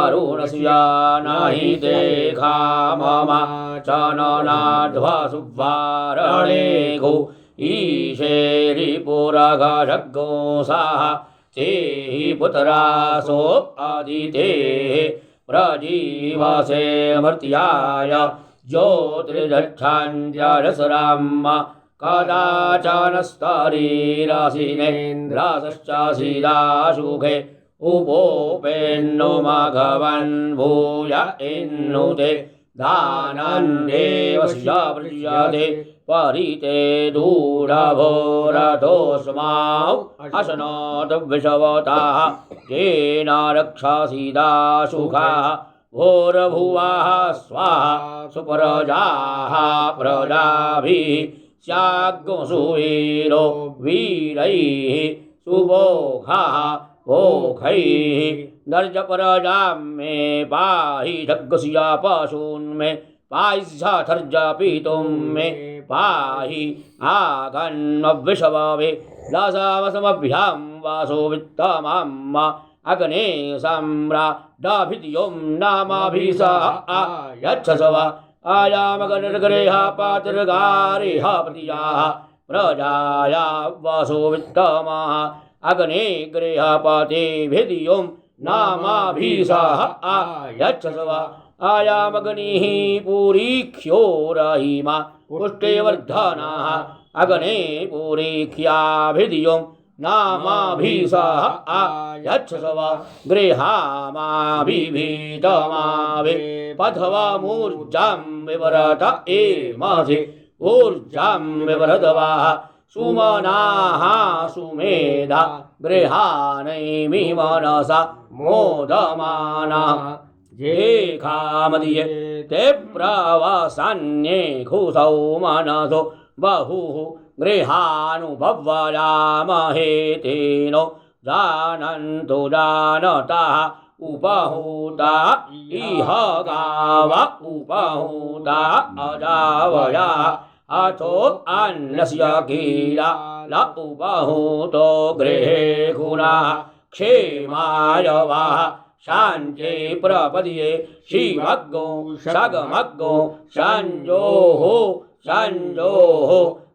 अरुणस्या नहि ते खाममा चननाध्वा सुवारणे गो ईशेरिपुरघषग्गोसाः चेहि पुत्रासो आदितेः प्रजीवसे मर्त्याय ज्योतिर्गच्छन्त्यरसराम कदाचन स्तरीरसिनेन्द्राश्चासीदाशुखे उपोपेन्नो माघवन् भूय इन्नुते दानन्देवस्य प्रज्यते परिते दूढभोरथोऽस्माौ अशनोत विषवताः येन रक्षासीदाशुखाः भोरभुवाः स्वाहा सुप्रजाः प्रजाभिः स्याग्गुंसुवीरो वीरैः सुभोगाः भोगैः नर्जपरजां मे पाहि जग्गस्या पशून्मे पाय्याथर्जपितुं मे पाहि आगन्मविषवे दशमसमभ्यां वासो वित्तमाम् अग्ने सम्राडाभिद्यों नामाभिसः यच्छसव आयामगणगरेह पातिर्गारेह प्रतियाः प्रजाया वासो वित्तमाः अग्ने गृहपतिभिधियों नामाभिसः यच्छसव आयामग्निः पुरीख्यो रहिमा पुष्टिवर्धनाः अग्ने पुरीख्याभिधियों नामाभिसः यच्छसव गृहामाभिभीतमावे पथवामूर्जां विवरत एमसि ऊर्जां विवरदवाः सुमनाः सुमेधा गृहाणैमि मनसा मोदमानाः ये कामदिये ते प्रवसन्ये खुसौ मनसो बहुः गृहानुभवयामहे तेनो जानन्तु जानताः उपहूता इह गाव उपहूता अजावया अथो अन्नस्य कीला ल उपहूतो गृहे गुणाः क्षेमाय वाः शान्त्यै प्रपद्ये शिवग्गो शगमग्गो संजोः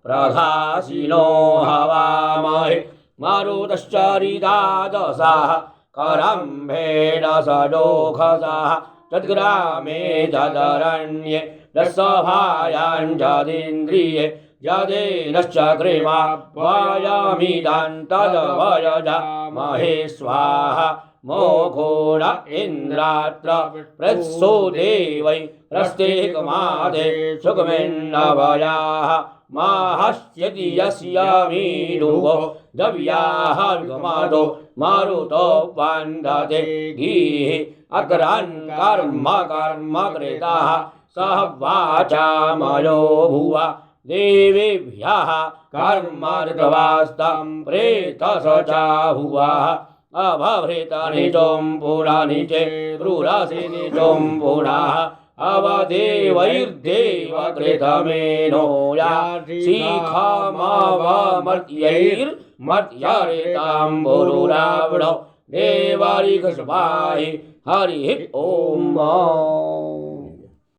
प्रधासिनो हवामहे मरुतश्चरितादशाः करम्भेण सजोखसाः तद्ग्रामे तदरण्ये रसभायाञ्जदिन्द्रिये यदेनश्चक्रिमा वायामिदं तद्वयजामहे स्वाहा मोघोण इन्द्रात्र प्रत्सुदेवै रस्तेकमादे सुगमेन्नवयाः माहस्यति यस्य मीडुगो दव्याः विगमादो मारुतो वन्दते गीः अग्रान् कर्म कृताः सह वाचामयो भुवा देवेभ्यः कर्मर्तवास्तं प्रेतस चाहुवाः अभभृतनिजों पुराणि चेरुरसि निजों पुराः अवदेवैर्देवकृतमेनो या शिखमवमर्त्यैर्मर्त्यरेतां पुरुरावणो देवारिकस्वाहि हरिः ॐ।